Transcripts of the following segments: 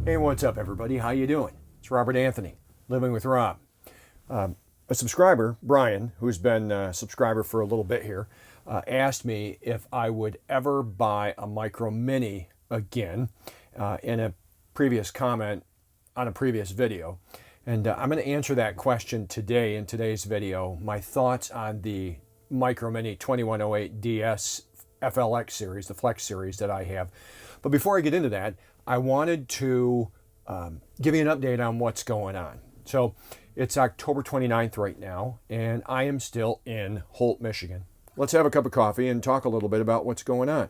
Hey, what's up, everybody? How you doing? It's Robert Anthony, Living with Rob. A subscriber, Brian, who's been a subscriber for a little bit here, asked me if I would ever buy a Micro Mini again in a previous comment on a previous video. And I'm going to answer that question today in today's video. My thoughts on the Micro Mini 2108 DS FLX series, the Flex series that I have. But before I get into that, I wanted to give you an update on what's going on. So it's October 29th right now, and I am still in Holt, Michigan. Let's have a cup of coffee and talk a little bit about what's going on.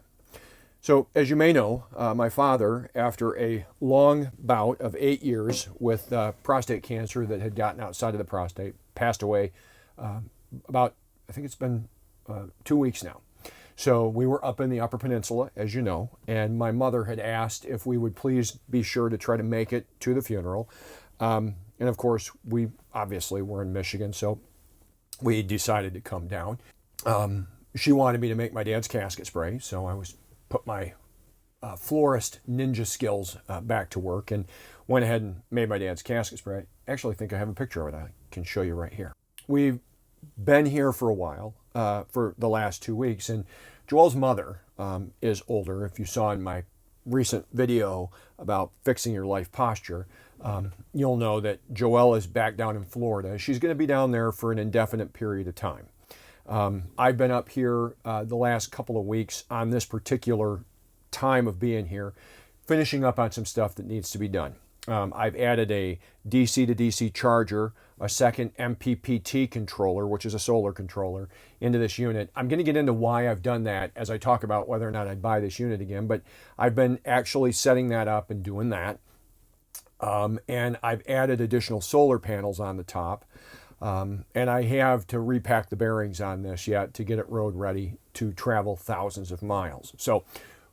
So as you may know, my father, after a long bout of 8 years with prostate cancer that had gotten outside of the prostate, passed away about, I think it's been 2 weeks now. So we were up in the Upper Peninsula, as you know, and my mother had asked if we would please be sure to try to make it to the funeral. And of course, we obviously were in Michigan, so we decided to come down. She wanted me to make my dad's casket spray, so I put my florist ninja skills back to work and went ahead and made my dad's casket spray. I actually think I have a picture of it I can show you right here. We've been here for a while, for the last 2 weeks, and Joelle's mother is older. If you saw in my recent video about fixing your life posture, you'll know that Joelle is back down in Florida. She's going to be down there for an indefinite period of time. I've been up here the last couple of weeks on this particular time of being here, finishing up on some stuff that needs to be done. I've added a DC to DC charger, a second MPPT controller, which is a solar controller, into this unit. I'm going to get into why I've done that as I talk about whether or not I'd buy this unit again, but I've been actually setting that up and doing that. And I've added additional solar panels on the top. And I have to repack the bearings on this yet to get it road ready to travel thousands of miles. So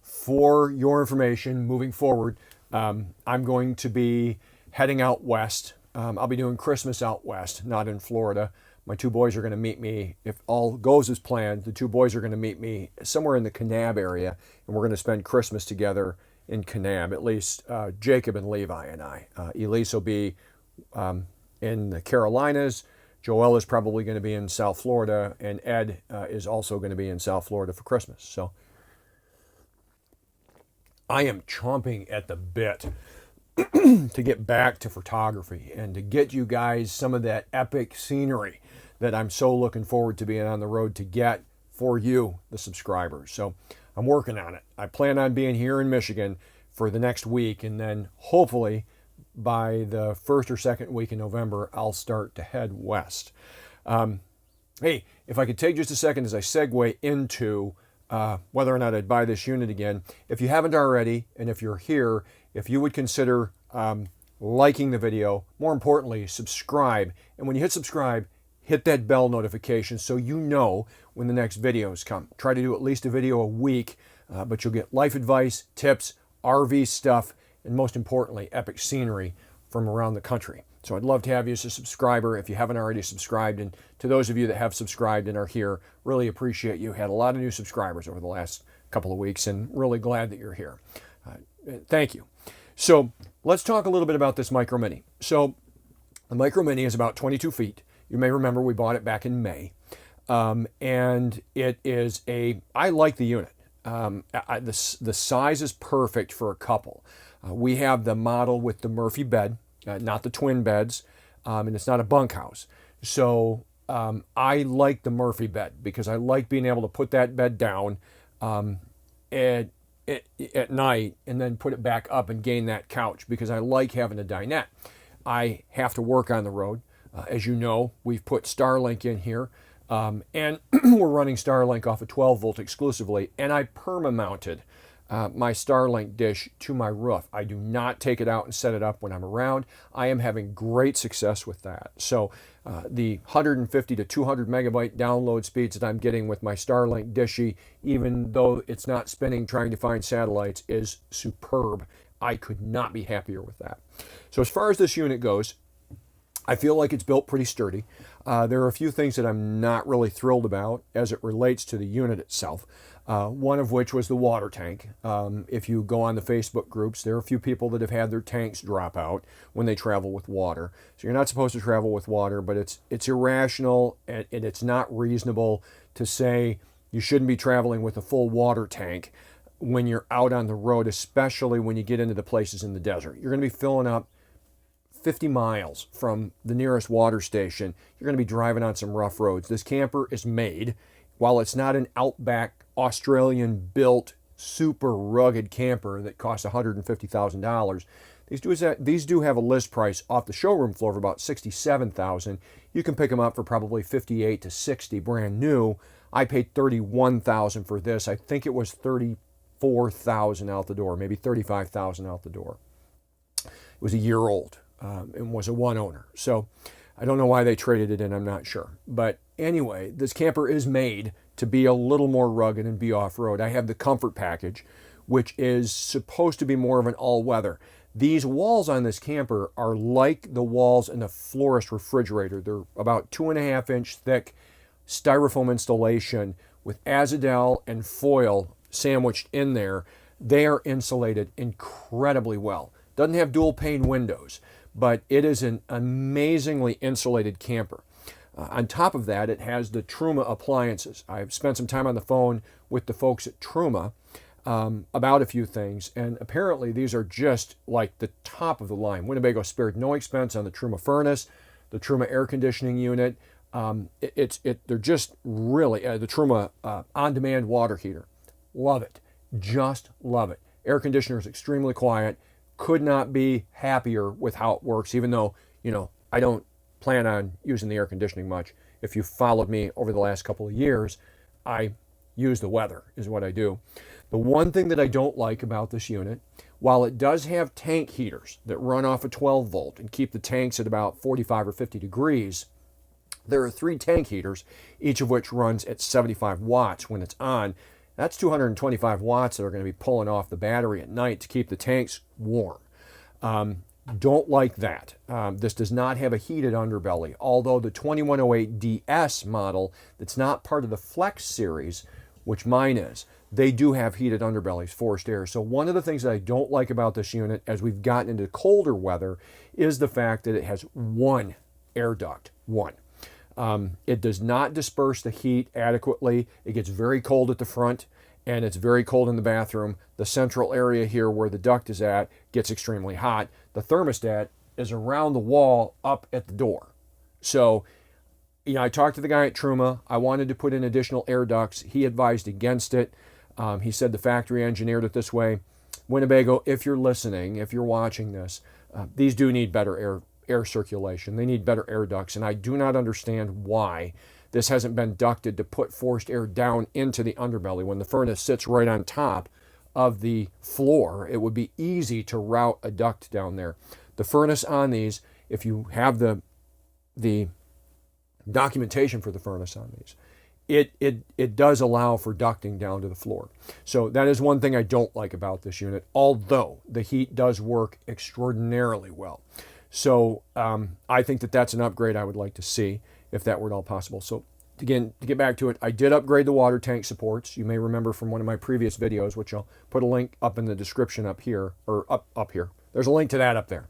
for your information, moving forward, I'm going to be heading out west. I'll be doing Christmas out west, not in Florida. My two boys are going to meet me, if all goes as planned, the two boys are going to meet me somewhere in the Kanab area, and we're going to spend Christmas together in Kanab, at least Jacob and Levi and I. Elise will be in the Carolinas. Joelle is probably going to be in South Florida, and Ed is also going to be in South Florida for Christmas. So I am chomping at the bit to get back to photography and to get you guys some of that epic scenery that I'm so looking forward to being on the road to get for you, the subscribers. So I'm working on it. I plan on being here in Michigan for the next week, and then hopefully by the first or second week in November, I'll start to head west. Hey, if I could take just a second as I segue into whether or not I'd buy this unit again. If you haven't already, and if you're here, if you would consider liking the video, more importantly, subscribe. And when you hit subscribe, hit that bell notification so you know when the next videos come. Try to do at least a video a week, but you'll get life advice, tips, RV stuff, and most importantly, epic scenery from around the country. So I'd love to have you as a subscriber if you haven't already subscribed. And to those of you that have subscribed and are here, really appreciate you. Had a lot of new subscribers over the last couple of weeks, and really glad that you're here. Thank you. So let's talk a little bit about this Micro Mini. So the Micro Mini is about 22 feet. You may remember we bought it back in May. And it is I like the unit. The size is perfect for a couple. We have the model with the Murphy bed, not the twin beds, and it's not a bunkhouse. So I like the Murphy bed because I like being able to put that bed down at night and then put it back up and gain that couch because I like having a dinette. I have to work on the road. As you know, we've put Starlink in here, and we're running Starlink off of 12 volt exclusively, and I perma-mounted my Starlink dish to my roof. I do not take it out and set it up when I'm around. I am having great success with that. So the 150 to 200 megabyte download speeds that I'm getting with my Starlink dishy, even though it's not spinning trying to find satellites, is superb. I could not be happier with that. So as far as this unit goes, I feel like it's built pretty sturdy. There are a few things that I'm not really thrilled about as it relates to the unit itself. One of which was the water tank. If you go on the Facebook groups, there are a few people that have had their tanks drop out when they travel with water. So you're not supposed to travel with water, but it's irrational and it's not reasonable to say you shouldn't be traveling with a full water tank when you're out on the road, especially when you get into the places in the desert. You're going to be filling up 50 miles from the nearest water station. You're going to be driving on some rough roads. This camper is made, while it's not an Outback Australian built super rugged camper that costs $150,000, these do have a list price off the showroom floor of about $67,000. You can pick them up for probably $58,000 to $60,000 brand new. I paid $31,000 for this. I think it was $34,000 out the door, maybe $35,000 out the door. It was a year old. And was a one owner. So I don't know why they traded it in, I'm not sure. But anyway, this camper is made to be a little more rugged and be off-road. I have the comfort package, which is supposed to be more of an all-weather. These walls on this camper are like the walls in a florist refrigerator. They're about 2.5-inch thick styrofoam installation with Azadel and foil sandwiched in there. They are insulated incredibly well. Doesn't have dual pane windows, but it is an amazingly insulated camper. On top of that, it has the Truma appliances. I've spent some time on the phone with the folks at Truma about a few things, and apparently these are just like the top of the line. Winnebago spared no expense on the Truma furnace, the Truma air conditioning unit. They're just really the Truma on-demand water heater. Love it, just love it. Air conditioner is extremely quiet. Could not be happier with how it works, even though, I don't plan on using the air conditioning much. If you followed me over the last couple of years, I use the weather is what I do. The one thing that I don't like about this unit, while it does have tank heaters that run off a 12 volt and keep the tanks at about 45 or 50 degrees, there are 3 tank heaters, each of which runs at 75 watts when it's on. That's 225 watts that are going to be pulling off the battery at night to keep the tanks warm. Don't like that. This does not have a heated underbelly, although the 2108 DS model that's not part of the Flex series, which mine is, they do have heated underbellies, forced air. So one of the things that I don't like about this unit as we've gotten into colder weather is the fact that it has one air duct, one. It does not disperse the heat adequately. It gets very cold at the front and it's very cold in the bathroom. The central area here where the duct is at gets extremely hot. The thermostat is around the wall up at the door. So, I talked to the guy at Truma. I wanted to put in additional air ducts. He advised against it. He said the factory engineered it this way. Winnebago, if you're listening, if you're watching this, these do need better air circulation. They need better air ducts, and I do not understand why this hasn't been ducted to put forced air down into the underbelly. When the furnace sits right on top of the floor, it would be easy to route a duct down there. The furnace on these, if you have the documentation for the furnace on these, it does allow for ducting down to the floor. So that is one thing I don't like about this unit, although the heat does work extraordinarily well. So I think that that's an upgrade I would like to see if that were at all possible. So again, to get back to it, I did upgrade the water tank supports. You may remember from one of my previous videos, which I'll put a link up in the description up here, or up here. There's a link to that up there.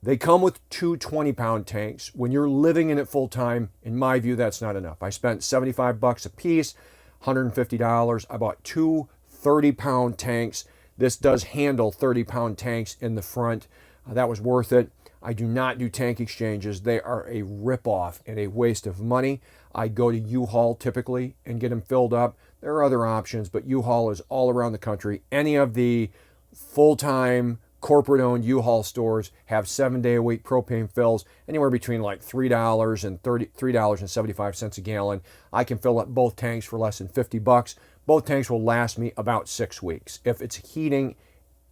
They come with 2 20-pound tanks. When you're living in it full time, in my view, that's not enough. I spent $75 a piece, $150. I bought 2 30-pound tanks. This does handle 30-pound tanks in the front. That was worth it. I do not do tank exchanges. They are a ripoff and a waste of money. I go to U-Haul typically and get them filled up. There are other options, but U-Haul is all around the country. Any of the full-time corporate-owned U-Haul stores have 7-day-a-week propane fills, anywhere between like $3 and $3.75 a gallon. I can fill up both tanks for less than $50. Both tanks will last me about 6 weeks if it's heating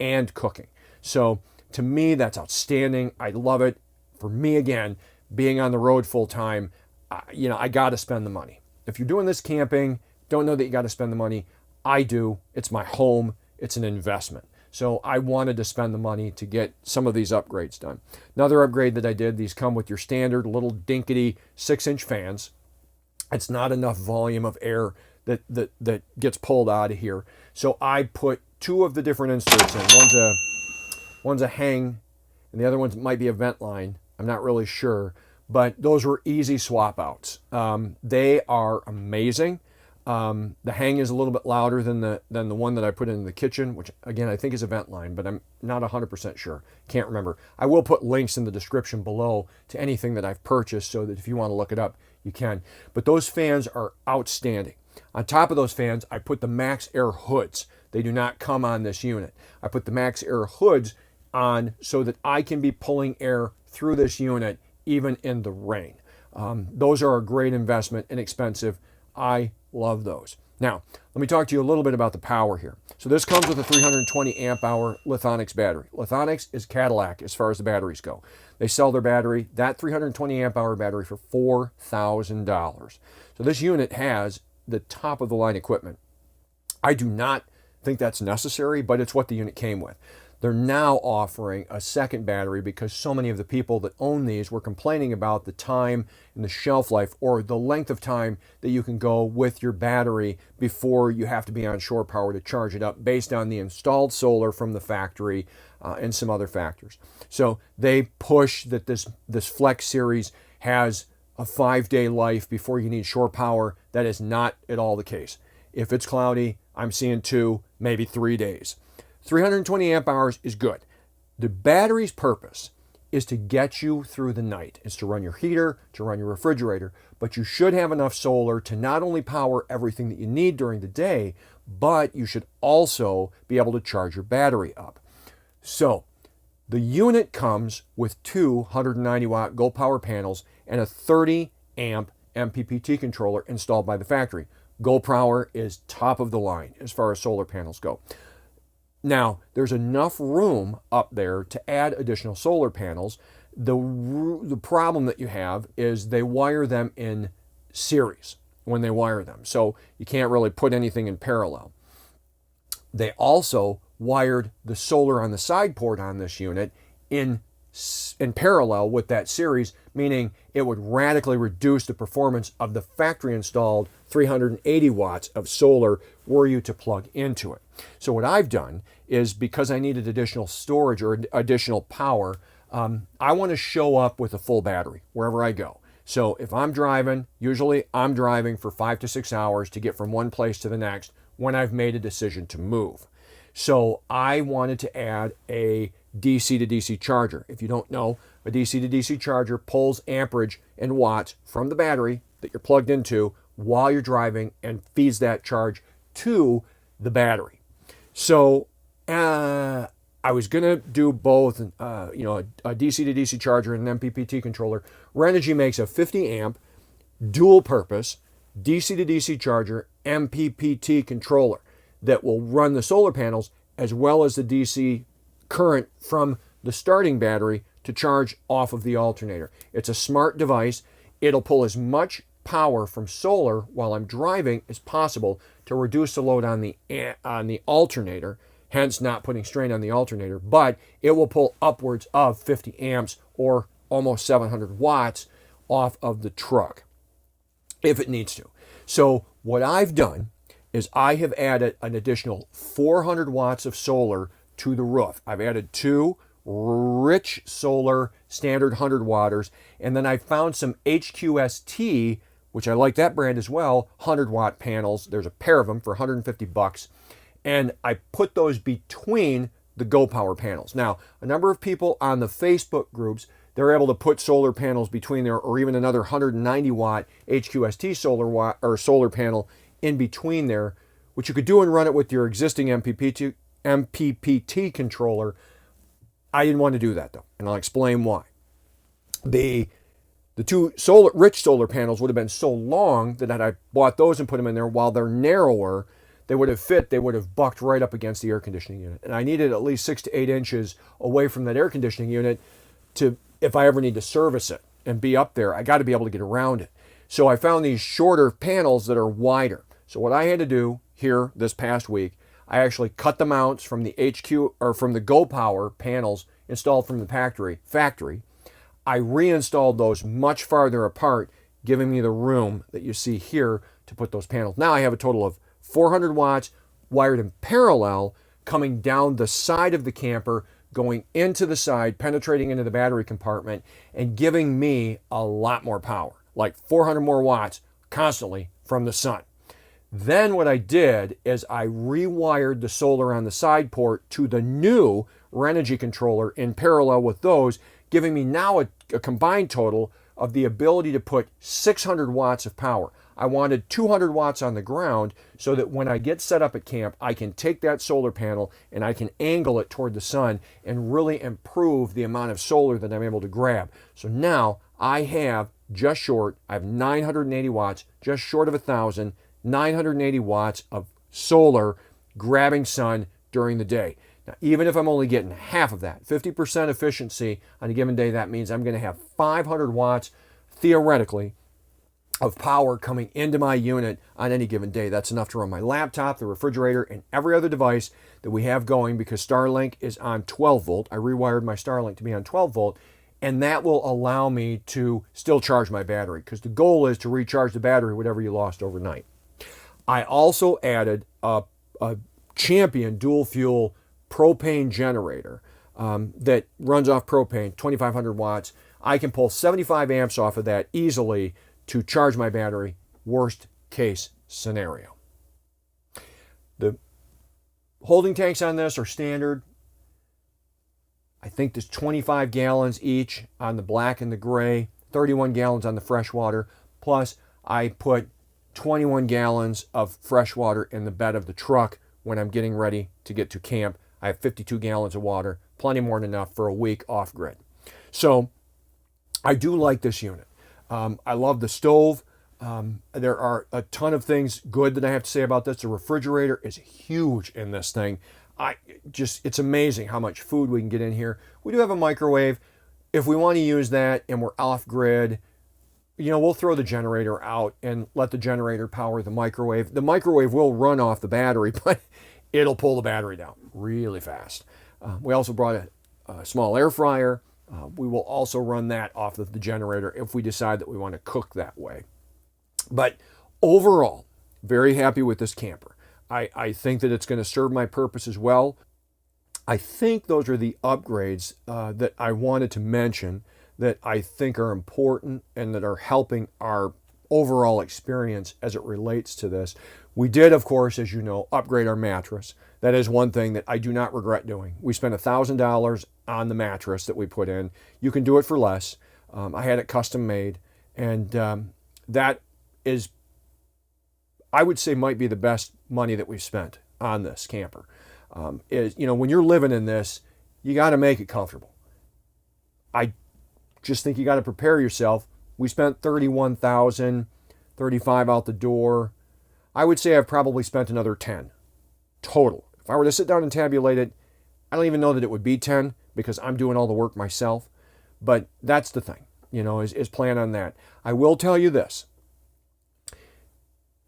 and cooking. So to me, that's outstanding. I love it. For me, again, being on the road full time, I got to spend the money. If you're doing this camping, don't know that you got to spend the money. I do. It's my home. It's an investment. So I wanted to spend the money to get some of these upgrades done. Another upgrade that I did, these come with your standard little dinkety 6-inch fans. It's not enough volume of air that gets pulled out of here. So I put 2 of the different inserts in. One's a hang, and the other one might be a vent line. I'm not really sure, but those were easy swap outs. They are amazing. The hang is a little bit louder than the one that I put in the kitchen, which again I think is a vent line, but I'm not 100% sure. Can't remember. I will put links in the description below to anything that I've purchased so that if you want to look it up, you can. But those fans are outstanding. On top of those fans, I put the Max Air hoods. They do not come on this unit. I put the Max Air hoods on so that I can be pulling air through this unit even in the rain. Those are a great investment, inexpensive. I love those. Now, let me talk to you a little bit about the power here. So this comes with a 320 amp hour Lithonics battery. Lithonics is Cadillac as far as the batteries go. They sell their battery, that 320 amp hour battery, for $4,000. So this unit has the top of the line equipment. I do not think that's necessary, but it's what the unit came with. They're now offering a second battery because so many of the people that own these were complaining about the time and the shelf life, or the length of time that you can go with your battery before you have to be on shore power to charge it up, based on the installed solar from the factory and some other factors. So they push that this Flex series has a 5-day life before you need shore power. That is not at all the case. If it's cloudy, I'm seeing 2, maybe 3 days. 320 amp hours is good. The battery's purpose is to get you through the night. It's to run your heater, to run your refrigerator, but you should have enough solar to not only power everything that you need during the day, but you should also be able to charge your battery up. So the unit comes with 2 190 watt GoPower panels and a 30 amp MPPT controller installed by the factory. GoPower is top of the line as far as solar panels go. Now, there's enough room up there to add additional solar panels. The problem that you have is they wire them in series when they wire them, so you can't really put anything in parallel. They also wired the solar on the side port on this unit in parallel with that series, meaning it would radically reduce the performance of the factory installed 380 watts of solar were you to plug into it. So what I've done is, because I needed additional storage or additional power, I want to show up with a full battery wherever I go. So if I'm driving, usually I'm driving for 5 to 6 hours to get from one place to the next when I've made a decision to move. So I wanted to add a DC to DC charger. If you don't know, a DC to DC charger pulls amperage and watts from the battery that you're plugged into while you're driving and feeds that charge to the battery. So I was gonna do both, a DC to DC charger and an MPPT controller. Renogy makes a 50 amp dual purpose DC to DC charger MPPT controller that will run the solar panels as well as the DC current from the starting battery to charge off of the alternator. It's a smart device. It'll pull as much power from solar while I'm driving as possible to reduce the load on the alternator, hence not putting strain on the alternator, but it will pull upwards of 50 amps or almost 700 watts off of the truck if it needs to. So what I've done is I have added an additional 400 watts of solar to the roof. I've added 2 rich solar standard 100 watters, and then I found some HQST, which I like that brand as well, 100 watt panels. There's a pair of them for 150 bucks. And I put those between the GoPower panels. Now, a number of people on the Facebook groups, they're able to put solar panels between there, or even another 190 watt HQST solar panel in between there, which you could do and run it with your existing MPPT controller. I didn't want to do that though, and I'll explain why. The 2 rich solar panels would have been so long that had I bought those and put them in there, while they're narrower, they would have bucked right up against the air conditioning unit. And I needed at least 6 to 8 inches away from that air conditioning unit to, if I ever need to service it and be up there, I got to be able to get around it. So I found these shorter panels that are wider. So what I had to do here this past week, I actually cut the mounts from the HQ or from the GoPower panels installed from the factory. I reinstalled those much farther apart, giving me the room that you see here to put those panels. Now I have a total of 400 watts wired in parallel coming down the side of the camper, going into the side, penetrating into the battery compartment, and giving me a lot more power, like 400 more watts constantly from the sun. Then what I did is I rewired the solar on the side port to the new Renogy controller in parallel with those, giving me now a combined total of the ability to put 600 watts of power. I wanted 200 watts on the ground so that when I get set up at camp, I can take that solar panel and I can angle it toward the sun and really improve the amount of solar that I'm able to grab. So now I have I have 980 watts, just short of 1,000, 980 watts of solar grabbing sun during the day. Now, even if I'm only getting half of that, 50% efficiency on a given day, that means I'm going to have 500 watts, theoretically, of power coming into my unit on any given day. That's enough to run my laptop, the refrigerator, and every other device that we have going because Starlink is on 12 volt. I rewired my Starlink to be on 12 volt, and that will allow me to still charge my battery because the goal is to recharge the battery, whatever you lost overnight. I also added a Champion dual fuel propane generator that runs off propane, 2,500 watts. I can pull 75 amps off of that easily to charge my battery, worst case scenario. The holding tanks on this are standard. I think there's 25 gallons each on the black and the gray, 31 gallons on the freshwater, plus I put 21 gallons of fresh water in the bed of the truck when I'm getting ready to get to camp. I have 52 gallons of water, plenty more than enough for a week off grid. So I do like this unit. I love the stove. There are a ton of things good that I have to say about this. The refrigerator is huge in this thing. It's amazing how much food we can get in here. We do have a microwave. If we want to use that and we're off grid, we'll throw the generator out and let the generator power the microwave. The microwave will run off the battery, but it'll pull the battery down really fast. We also brought a small air fryer. We will also run that off of the generator if we decide that we want to cook that way. But overall, very happy with this camper. I think that it's going to serve my purpose as well. I think those are the upgrades that I wanted to mention that I think are important and that are helping our overall experience as it relates to this. We did, of course, as you know, upgrade our mattress. That is one thing that I do not regret doing. We spent $1,000 on the mattress that we put in. You can do it for less. I had it custom made, and that is, I would say, might be the best money that we've spent on this camper. When you're living in this, you got to make it comfortable. I just think you got to prepare yourself. We spent $31,000, $35,000 out the door. I would say I've probably spent another 10 total. If I were to sit down and tabulate it, I don't even know that it would be 10 because I'm doing all the work myself. But that's the thing, is plan on that. I will tell you this.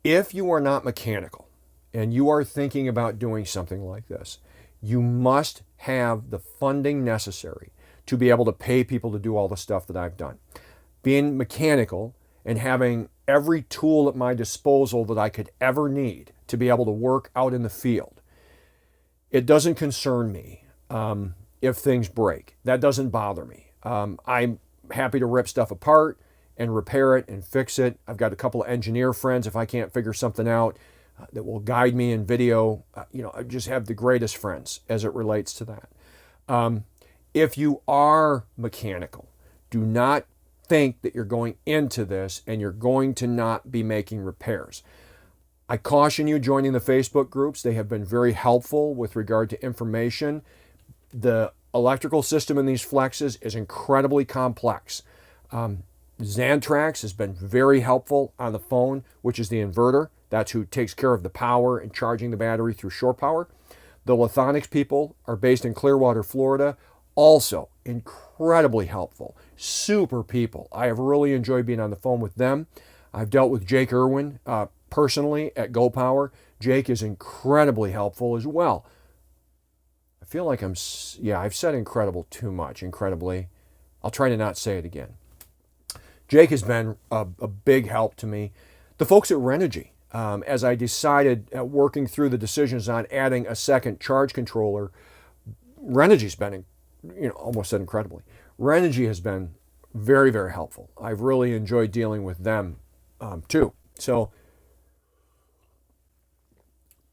If you are not mechanical and you are thinking about doing something like this, you must have the funding necessary to be able to pay people to do all the stuff that I've done. Being mechanical and having every tool at my disposal that I could ever need to be able to work out in the field, it doesn't concern me if things break. That doesn't bother me. I'm happy to rip stuff apart and repair it and fix it. I've got a couple of engineer friends, if I can't figure something out, that will guide me in video. I just have the greatest friends as it relates to that. If you are mechanical, do not think that you're going into this and you're going to not be making repairs. I caution you joining the Facebook groups. They have been very helpful with regard to information. The electrical system in these Flexes is incredibly complex. Xantrex has been very helpful on the phone, which is the inverter. That's who takes care of the power and charging the battery through shore power. The Lithonics people are based in Clearwater, Florida. Also incredibly helpful. Super people. I have really enjoyed being on the phone with them. I've dealt with Jake Irwin personally at GoPower. Jake is incredibly helpful as well. I feel like I've said incredible too much, incredibly. I'll try to not say it again. Jake has been a big help to me. The folks at Renogy, as I decided working through the decisions on adding a second charge controller, Renogy's been, almost said incredibly. Renogy has been very, very helpful. I've really enjoyed dealing with them too. So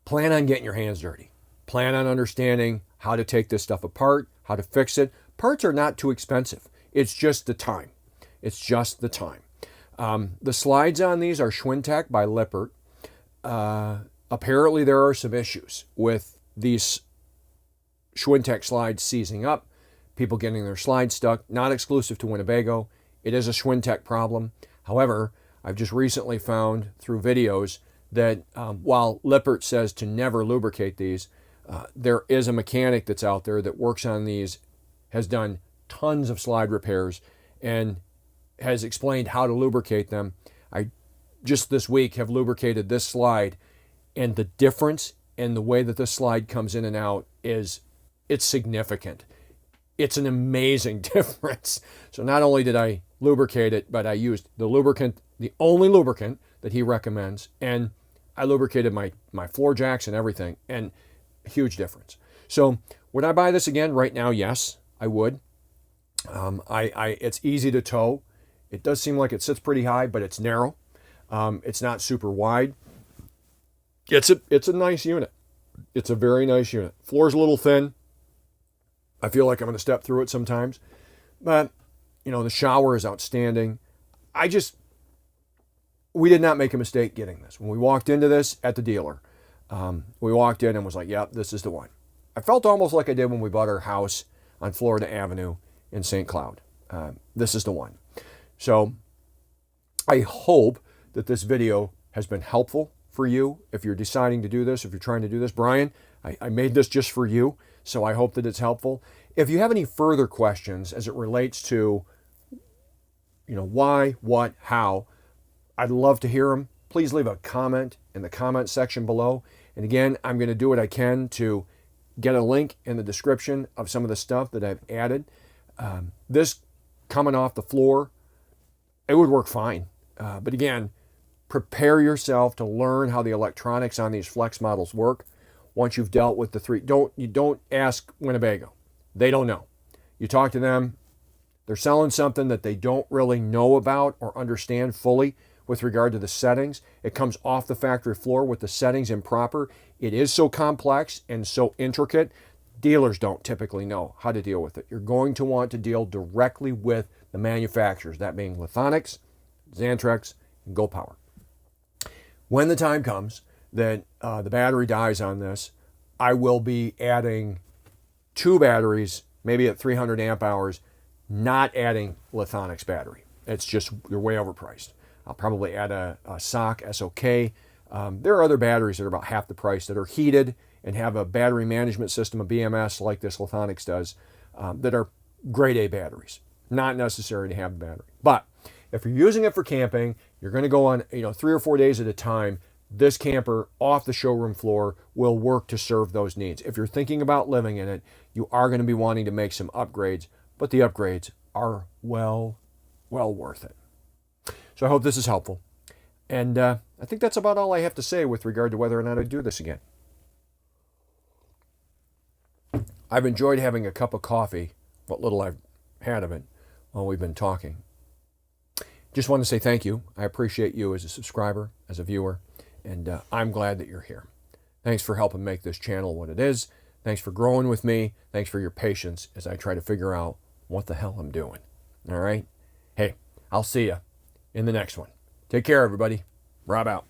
plan on getting your hands dirty. Plan on understanding how to take this stuff apart, how to fix it. Parts are not too expensive. It's just the time. It's just the time. The slides on these are Schwintek by Lippert. Apparently there are some issues with these Schwintek slides seizing up, people getting their slides stuck, not exclusive to Winnebago. It is a Schwintek problem. However, I've just recently found through videos that while Lippert says to never lubricate these, there is a mechanic that's out there that works on these, has done tons of slide repairs, and has explained how to lubricate them. I just this week have lubricated this slide, and the difference in the way that this slide comes in and out it's significant. It's an amazing difference. So not only did I lubricate it, but I used the lubricant, the only lubricant that he recommends, and I lubricated my floor jacks and everything, and huge difference. So would I buy this again right now? Yes, I would. It's easy to tow. It does seem like it sits pretty high, but it's narrow. It's not super wide. It's a nice unit. It's a very nice unit. Floor's a little thin. I feel like I'm going to step through it sometimes. But, the shower is outstanding. We did not make a mistake getting this. When we walked into this at the dealer, we walked in and was like, yep, this is the one. I felt almost like I did when we bought our house on Florida Avenue in St. Cloud. This is the one. So I hope that this video has been helpful for you if you're deciding to do this, if you're trying to do this. Brian, I made this just for you, so I hope that it's helpful. If you have any further questions as it relates to, why, what, how, I'd love to hear them. Please leave a comment in the comment section below. And again, I'm going to do what I can to get a link in the description of some of the stuff that I've added. This coming off the floor, it would work fine. But again, prepare yourself to learn how the electronics on these Flex models work. Once you've dealt with the three, you don't ask Winnebago. They don't know. You talk to them, they're selling something that they don't really know about or understand fully with regard to the settings. It comes off the factory floor with the settings improper. It is so complex and so intricate, dealers don't typically know how to deal with it. You're going to want to deal directly with the manufacturers, that being Lithonics, Xantrex, and GoPower. When the time comes that the battery dies on this, I will be adding 2 batteries, maybe at 300 amp hours, not adding Lithonics battery. It's just, they're way overpriced. I'll probably add a SOC. There are other batteries that are about half the price that are heated and have a battery management system, a BMS like this Lithonics does, that are grade A batteries. Not necessary to have the battery. But if you're using it for camping, you're going to go on 3 or 4 days at a time, this camper off the showroom floor will work to serve those needs. If you're thinking about living in it, you are going to be wanting to make some upgrades, but the upgrades are well worth it. So I hope this is helpful. And I think that's about all I have to say with regard to whether or not I do this again. I've enjoyed having a cup of coffee, what little I've had of it, while we've been talking. Just want to say thank you. I appreciate you as a subscriber, as a viewer, and I'm glad that you're here. Thanks for helping make this channel what it is. Thanks for growing with me. Thanks for your patience as I try to figure out what the hell I'm doing. All right? Hey, I'll see you in the next one. Take care, everybody. Rob out.